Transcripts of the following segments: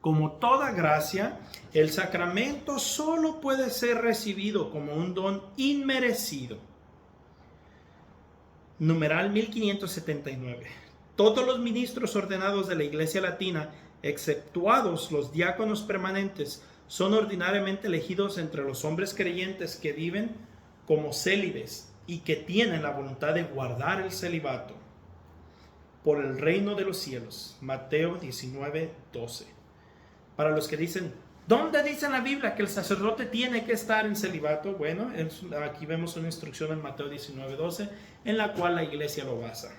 Como toda gracia, el sacramento solo puede ser recibido como un don inmerecido. Numeral 1579. Todos los ministros ordenados de la Iglesia Latina, exceptuados los diáconos permanentes, son ordinariamente elegidos entre los hombres creyentes que viven como célibes y que tienen la voluntad de guardar el celibato por el reino de los cielos. Mateo 19:12. Para los que dicen, ¿dónde dice en la Biblia que el sacerdote tiene que estar en celibato? Bueno, aquí vemos una instrucción en Mateo 19:12 en la cual la iglesia lo basa.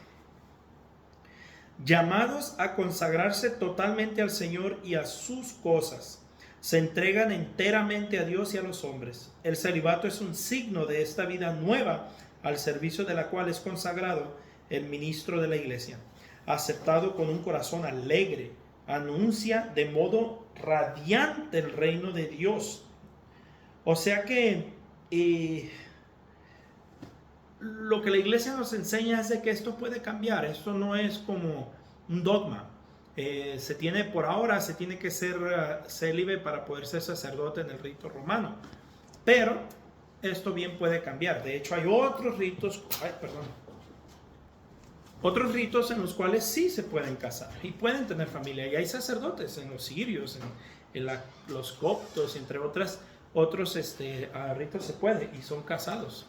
Llamados a consagrarse totalmente al Señor y a sus cosas, se entregan enteramente a Dios y a los hombres. El celibato es un signo de esta vida nueva al servicio de la cual es consagrado el ministro de la iglesia. Aceptado con un corazón alegre, anuncia de modo radiante el reino de Dios. O sea que lo que la iglesia nos enseña es de que esto puede cambiar. Esto no es como un dogma. Por ahora se tiene que ser célibe para poder ser sacerdote en el rito romano. Pero esto bien puede cambiar. De hecho, hay otros ritos, otros ritos en los cuales sí se pueden casar y pueden tener familia. Y hay sacerdotes en los sirios, en los coptos, entre otros ritos se puede y son casados.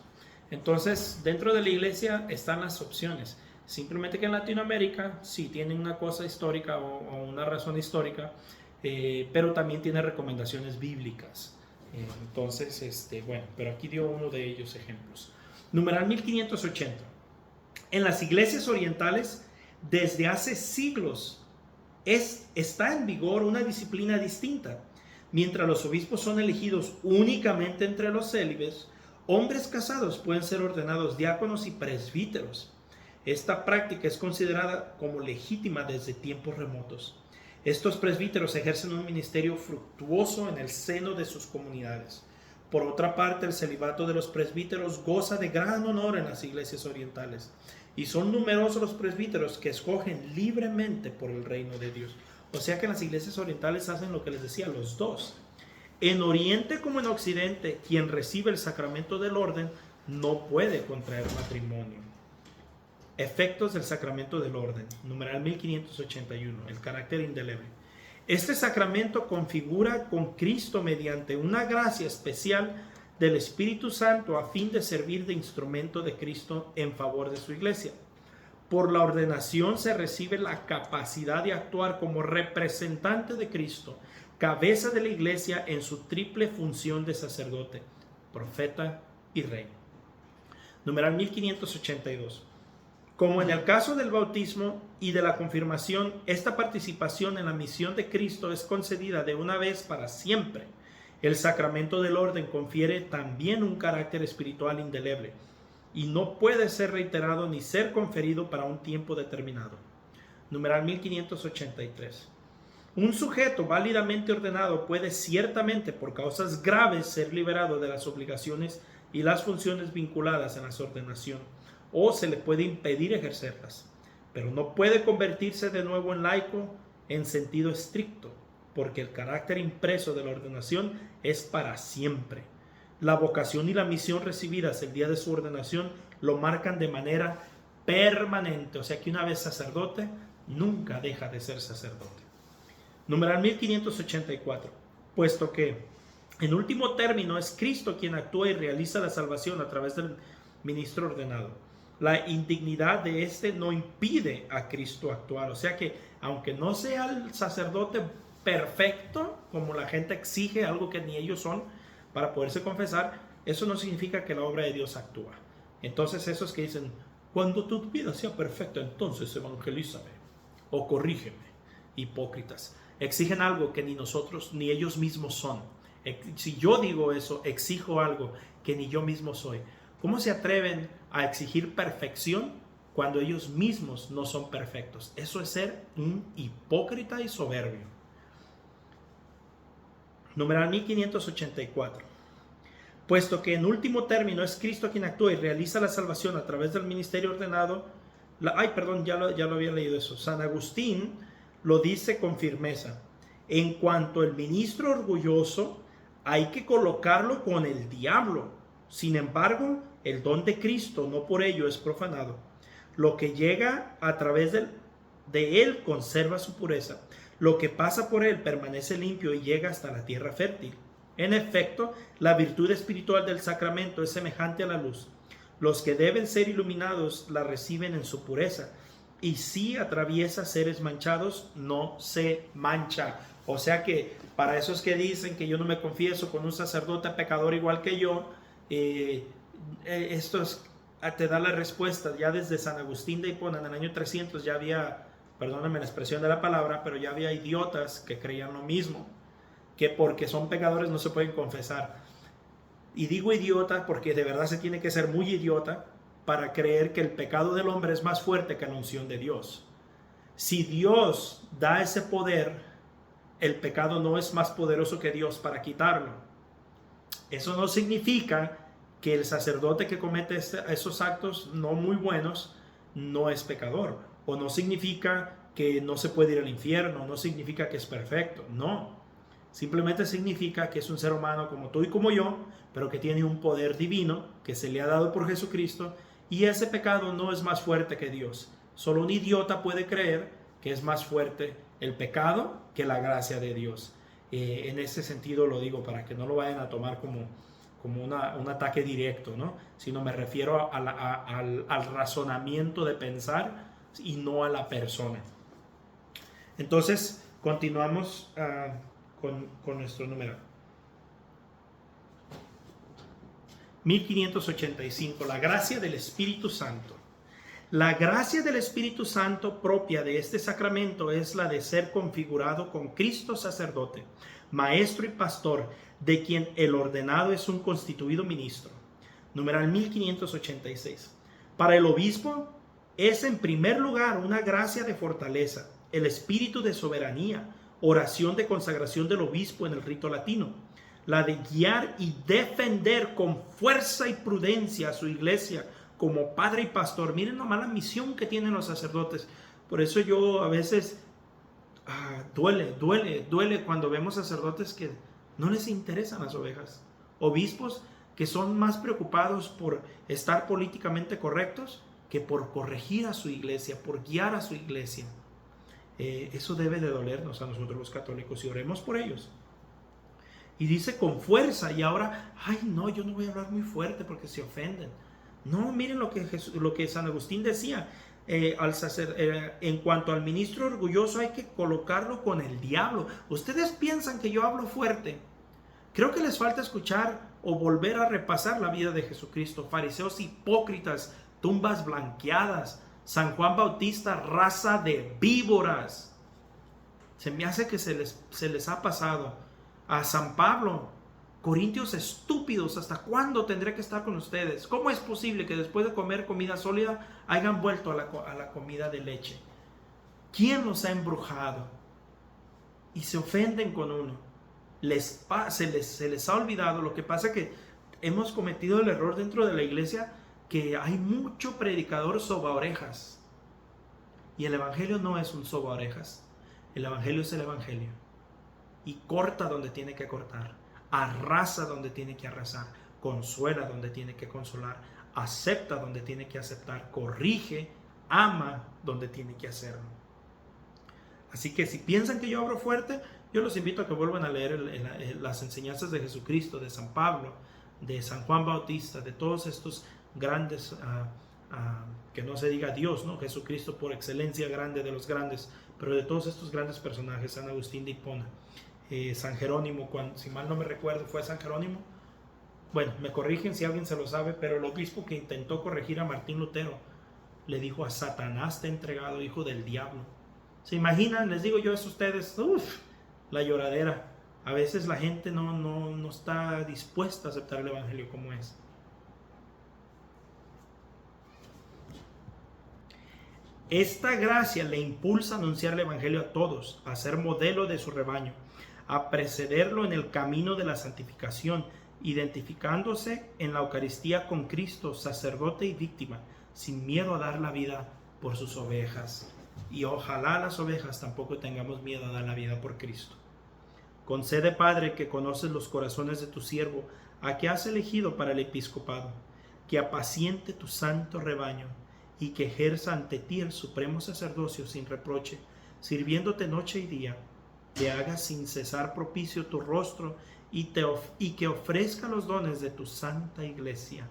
Entonces, dentro de la iglesia están las opciones. Simplemente que en Latinoamérica sí tienen una cosa histórica o una razón histórica, pero también tiene recomendaciones bíblicas. Entonces, pero aquí dio uno de ellos ejemplos. Numeral 1580. En las iglesias orientales, desde hace siglos, está en vigor una disciplina distinta. Mientras los obispos son elegidos únicamente entre los célibes, hombres casados pueden ser ordenados diáconos y presbíteros. Esta práctica es considerada como legítima desde tiempos remotos. Estos presbíteros ejercen un ministerio fructuoso en el seno de sus comunidades. Por otra parte, el celibato de los presbíteros goza de gran honor en las iglesias orientales, y son numerosos los presbíteros que escogen libremente por el reino de Dios. O sea que en las iglesias orientales hacen lo que les decía, los dos. En Oriente como en Occidente, quien recibe el sacramento del orden no puede contraer matrimonio. Efectos del sacramento del orden. Numeral 1581. El carácter indeleble. Este sacramento configura con Cristo mediante una gracia especial del Espíritu Santo a fin de servir de instrumento de Cristo en favor de su iglesia. Por la ordenación se recibe la capacidad de actuar como representante de Cristo, cabeza de la iglesia en su triple función de sacerdote, profeta y rey. Numeral 1582. Como en el caso del bautismo y de la confirmación, esta participación en la misión de Cristo es concedida de una vez para siempre. El sacramento del orden confiere también un carácter espiritual indeleble y no puede ser reiterado ni ser conferido para un tiempo determinado. Numeral 1583. Un sujeto válidamente ordenado puede ciertamente por causas graves ser liberado de las obligaciones y las funciones vinculadas en la ordenación, o se le puede impedir ejercerlas, pero no puede convertirse de nuevo en laico en sentido estricto, porque el carácter impreso de la ordenación es para siempre. La vocación y la misión recibidas el día de su ordenación lo marcan de manera permanente, o sea que una vez sacerdote, nunca deja de ser sacerdote. Numeral 1584. Puesto que en último término es Cristo quien actúa y realiza la salvación a través del ministro ordenado, la indignidad de éste no impide a Cristo actuar. O sea que aunque no sea el sacerdote perfecto, como la gente exige, algo que ni ellos son, para poderse confesar, eso no significa que la obra de Dios actúa. Entonces esos que dicen, cuando tu vida sea perfecta, entonces evangelízame o corrígeme. Hipócritas. Exigen algo que ni nosotros ni ellos mismos son. Si yo digo eso, exijo algo que ni yo mismo soy. ¿Cómo se atreven a exigir perfección cuando ellos mismos no son perfectos? Eso es ser un hipócrita y soberbio. Numeral 1584. Puesto que en último término es Cristo quien actúa y realiza la salvación a través del ministerio ordenado. Ya lo había leído eso. San Agustín lo dice con firmeza. En cuanto al ministro orgulloso, hay que colocarlo con el diablo. Sin embargo, el don de Cristo no por ello es profanado. Lo que llega a través de él conserva su pureza. Lo que pasa por él permanece limpio y llega hasta la tierra fértil. En efecto, la virtud espiritual del sacramento es semejante a la luz. Los que deben ser iluminados la reciben en su pureza, y si atraviesa seres manchados, no se mancha. O sea que para esos que dicen que yo no me confieso con un sacerdote pecador igual que yo, esto te da la respuesta. Ya desde San Agustín de Hipona en el año 300 ya había, perdóname la expresión de la palabra, pero ya había idiotas que creían lo mismo, que porque son pecadores no se pueden confesar. Y digo idiota porque de verdad se tiene que ser muy idiota para creer que el pecado del hombre es más fuerte que la unción de Dios. Si Dios da ese poder, el pecado no es más poderoso que Dios para quitarlo. Eso no significa que el sacerdote que comete esos actos no muy buenos no es pecador, o no significa que no se puede ir al infierno, no significa que es perfecto, no. Simplemente significa que es un ser humano como tú y como yo, pero que tiene un poder divino que se le ha dado por Jesucristo, y ese pecado no es más fuerte que Dios. Solo un idiota puede creer que es más fuerte el pecado que la gracia de Dios. En ese sentido lo digo para que no lo vayan a tomar como un ataque directo, ¿no? Sino me refiero al razonamiento de pensar y no a la persona. Entonces, continuamos con nuestro número. 1585, la gracia del Espíritu Santo. La gracia del Espíritu Santo propia de este sacramento es la de ser configurado con Cristo sacerdote, maestro y pastor, de quien el ordenado es un constituido ministro. Numeral 1586. Para el obispo es en primer lugar una gracia de fortaleza, el espíritu de soberanía, oración de consagración del obispo en el rito latino, la de guiar y defender con fuerza y prudencia a su iglesia como padre y pastor. Miren nomás la misión que tienen los sacerdotes. Por eso yo a veces duele cuando vemos sacerdotes que no les interesan las ovejas, obispos que son más preocupados por estar políticamente correctos que por corregir a su iglesia, por guiar a su iglesia. Eso debe de dolernos a nosotros los católicos, y oremos por ellos. Y dice con fuerza, y ahora, no, yo no voy a hablar muy fuerte porque se ofenden. No, miren lo que San Agustín decía, en cuanto al ministro orgulloso hay que colocarlo con el diablo. Ustedes piensan que yo hablo fuerte. Creo que les falta escuchar o volver a repasar la vida de Jesucristo. Fariseos hipócritas, tumbas blanqueadas, San Juan Bautista, raza de víboras. Se me hace que se les ha pasado. A San Pablo, corintios estúpidos, ¿hasta cuándo tendré que estar con ustedes? ¿Cómo es posible que después de comer comida sólida hayan vuelto a la comida de leche? ¿Quién los ha embrujado? Y se ofenden con uno. Se les ha olvidado. Lo que pasa es que hemos cometido el error dentro de la iglesia que hay mucho predicador sobaorejas. Y el evangelio no es un sobaorejas. El evangelio es el evangelio. Y corta donde tiene que cortar, arrasa donde tiene que arrasar, consuela donde tiene que consolar, acepta donde tiene que aceptar, corrige, ama donde tiene que hacerlo. Así que si piensan que yo hablo fuerte, yo los invito a que vuelvan a leer las enseñanzas de Jesucristo, de San Pablo, de San Juan Bautista, de todos estos grandes, que no se diga Dios, ¿no? Jesucristo por excelencia grande de los grandes, pero de todos estos grandes personajes, San Agustín de Hipona. San Jerónimo, si mal no me recuerdo, fue San Jerónimo. Bueno, me corrigen si alguien se lo sabe, pero el obispo que intentó corregir a Martín Lutero le dijo: a Satanás te he entregado, hijo del diablo. ¿Se imaginan? Les digo yo a ustedes, la lloradera. A veces la gente no está dispuesta a aceptar el evangelio como es. Esta gracia le impulsa a anunciar el evangelio a todos, a ser modelo de su rebaño, a precederlo en el camino de la santificación, identificándose en la Eucaristía con Cristo, sacerdote y víctima, sin miedo a dar la vida por sus ovejas. Y ojalá las ovejas tampoco tengamos miedo a dar la vida por Cristo. Concede, Padre, que conoces los corazones de tu siervo, a que has elegido para el episcopado, que apaciente tu santo rebaño y que ejerza ante ti el supremo sacerdocio sin reproche, sirviéndote noche y día, que haga sin cesar propicio tu rostro y que ofrezca los dones de tu santa iglesia,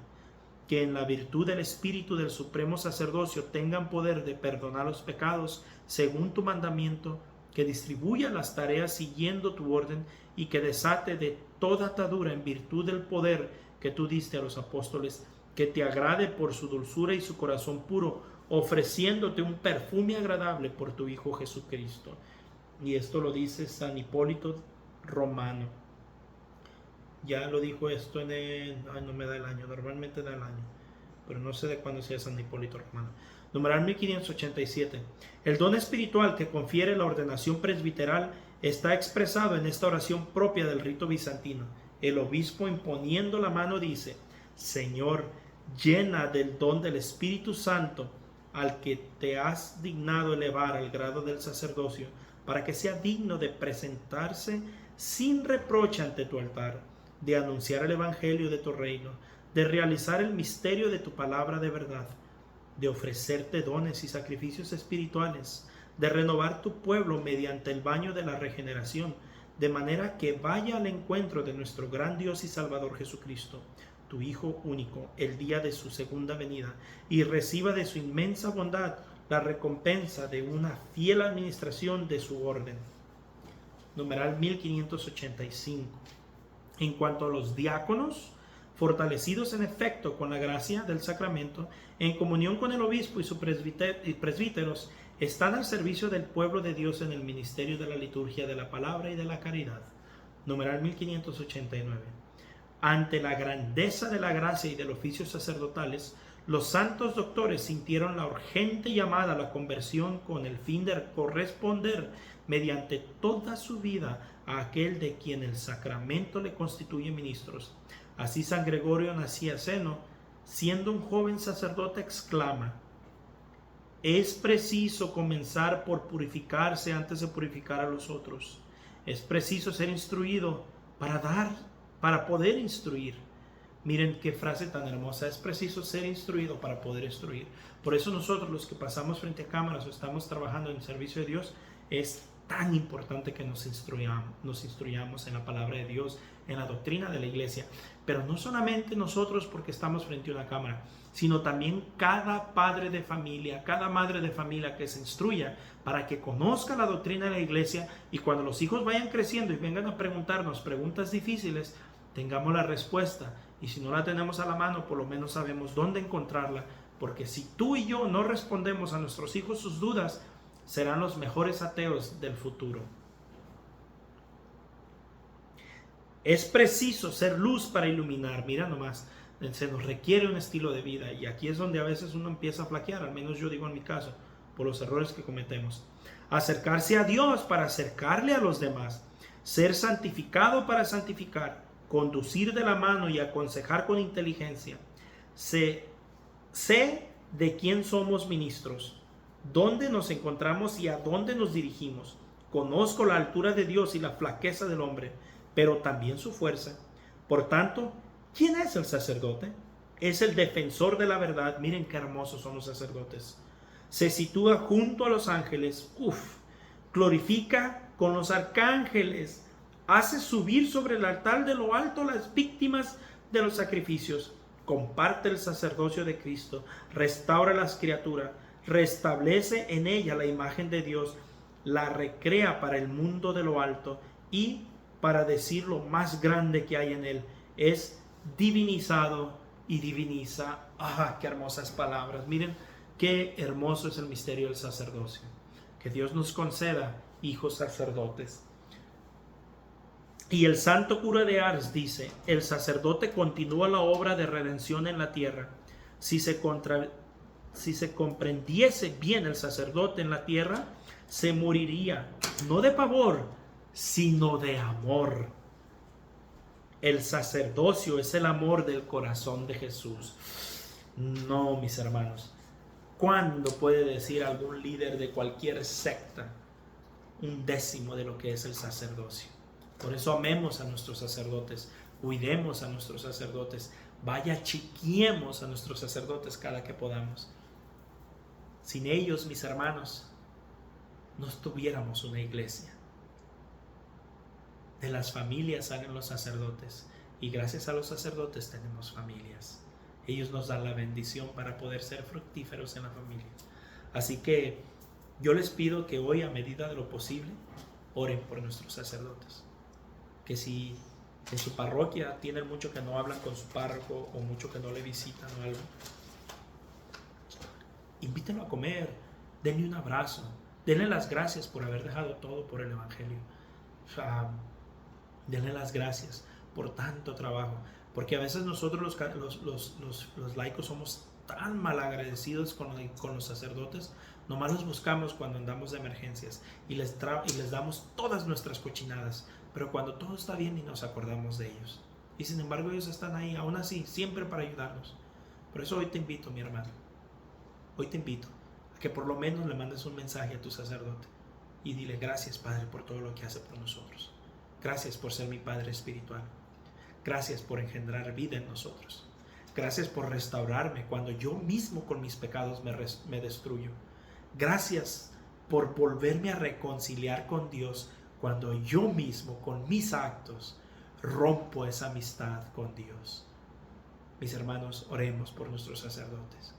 que en la virtud del espíritu del supremo sacerdocio tengan poder de perdonar los pecados según tu mandamiento, que distribuya las tareas siguiendo tu orden y que desate de toda atadura en virtud del poder que tú diste a los apóstoles, que te agrade por su dulzura y su corazón puro, ofreciéndote un perfume agradable por tu Hijo Jesucristo. Y esto lo dice San Hipólito Romano. Ya lo dijo esto en el... Ay, no me da el año, normalmente da el año, pero no sé de cuándo sea San Hipólito Romano. Numeral 1587. El don espiritual que confiere la ordenación presbiteral está expresado en esta oración propia del rito bizantino. El obispo, imponiendo la mano, dice: Señor, llena del don del Espíritu Santo al que te has dignado elevar al grado del sacerdocio, para que sea digno de presentarse sin reproche ante tu altar, de anunciar el evangelio de tu reino, de realizar el misterio de tu palabra de verdad, de ofrecerte dones y sacrificios espirituales, de renovar tu pueblo mediante el baño de la regeneración, de manera que vaya al encuentro de nuestro gran Dios y Salvador Jesucristo, tu Hijo único, el día de su segunda venida, y reciba de su inmensa bondad la recompensa de una fiel administración de su orden. Numeral 1585. En cuanto a los diáconos, fortalecidos en efecto con la gracia del sacramento, en comunión con el obispo y sus presbíteros, están al servicio del pueblo de Dios en el ministerio de la liturgia de la palabra y de la caridad. Numeral 1589. Ante la grandeza de la gracia y del oficio sacerdotales, los santos doctores sintieron la urgente llamada a la conversión con el fin de corresponder mediante toda su vida a aquel de quien el sacramento le constituye ministros. Así San Gregorio Nacianceno, siendo un joven sacerdote, exclama: es preciso comenzar por purificarse antes de purificar a los otros. Es preciso ser instruido para poder instruir. Miren qué frase tan hermosa. Es preciso ser instruido para poder instruir. Por eso nosotros, los que pasamos frente a cámaras o estamos trabajando en el servicio de Dios, es tan importante que nos instruyamos en la palabra de Dios, en la doctrina de la iglesia. Pero no solamente nosotros porque estamos frente a una cámara, sino también cada padre de familia, cada madre de familia que se instruya para que conozca la doctrina de la iglesia, y cuando los hijos vayan creciendo y vengan a preguntarnos preguntas difíciles, tengamos la respuesta. Y si no la tenemos a la mano, por lo menos sabemos dónde encontrarla, porque si tú y yo no respondemos a nuestros hijos sus dudas, serán los mejores ateos del futuro. Es preciso ser luz para iluminar. Mira nomás, se nos requiere un estilo de vida, y aquí es donde a veces uno empieza a flaquear, al menos yo digo en mi caso, por los errores que cometemos. Acercarse a Dios para acercarle a los demás, ser santificado para santificar, conducir de la mano y aconsejar con inteligencia. Sé de quién somos ministros, dónde nos encontramos y a dónde nos dirigimos. Conozco la altura de Dios y la flaqueza del hombre, pero también su fuerza. Por tanto, ¿quién es el sacerdote? Es el defensor de la verdad. Miren qué hermosos son los sacerdotes. Se sitúa junto a los ángeles. Glorifica con los arcángeles. Hace subir sobre el altar de lo alto las víctimas de los sacrificios. Comparte el sacerdocio de Cristo. Restaura las criaturas. Restablece en ella la imagen de Dios. La recrea para el mundo de lo alto y para decir lo más grande que hay en él. Es divinizado y diviniza. Qué hermosas palabras. Miren qué hermoso es el misterio del sacerdocio. Que Dios nos conceda hijos sacerdotes. Y el santo cura de Ars dice: el sacerdote continúa la obra de redención en la tierra. Si se comprendiese bien el sacerdote en la tierra, se moriría, no de pavor, sino de amor. El sacerdocio es el amor del corazón de Jesús. No, mis hermanos, ¿cuándo puede decir algún líder de cualquier secta un décimo de lo que es el sacerdocio? Por eso amemos a nuestros sacerdotes, cuidemos a nuestros sacerdotes, vaya, chiquiemos a nuestros sacerdotes cada que podamos. Sin ellos, mis hermanos, no tuviéramos una iglesia. De las familias salen los sacerdotes y gracias a los sacerdotes tenemos familias. Ellos nos dan la bendición para poder ser fructíferos en la familia. Así que yo les pido que hoy, a medida de lo posible, oren por nuestros sacerdotes. Que si en su parroquia tienen mucho que no hablan con su párroco o mucho que no le visitan o algo, invítenlo a comer, denle un abrazo, denle las gracias por haber dejado todo por el Evangelio. Denle las gracias por tanto trabajo, porque a veces nosotros los laicos somos tan mal agradecidos con los sacerdotes. Nomás los buscamos cuando andamos de emergencias y les damos todas nuestras cochinadas, pero cuando todo está bien y nos acordamos de ellos. Y sin embargo ellos están ahí, aún así, siempre para ayudarnos. Por eso hoy te invito, mi hermano, hoy te invito a que por lo menos le mandes un mensaje a tu sacerdote y dile: gracias, Padre, por todo lo que hace por nosotros. Gracias por ser mi Padre espiritual. Gracias por engendrar vida en nosotros. Gracias por restaurarme cuando yo mismo con mis pecados me destruyo. Gracias por volverme a reconciliar con Dios cuando yo mismo con mis actos rompo esa amistad con Dios. Mis hermanos, oremos por nuestros sacerdotes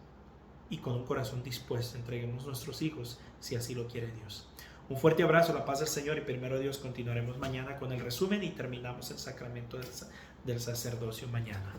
y con un corazón dispuesto entreguemos nuestros hijos si así lo quiere Dios. Un fuerte abrazo, la paz del Señor, y primero Dios continuaremos mañana con el resumen y terminamos el sacramento del sacerdocio mañana.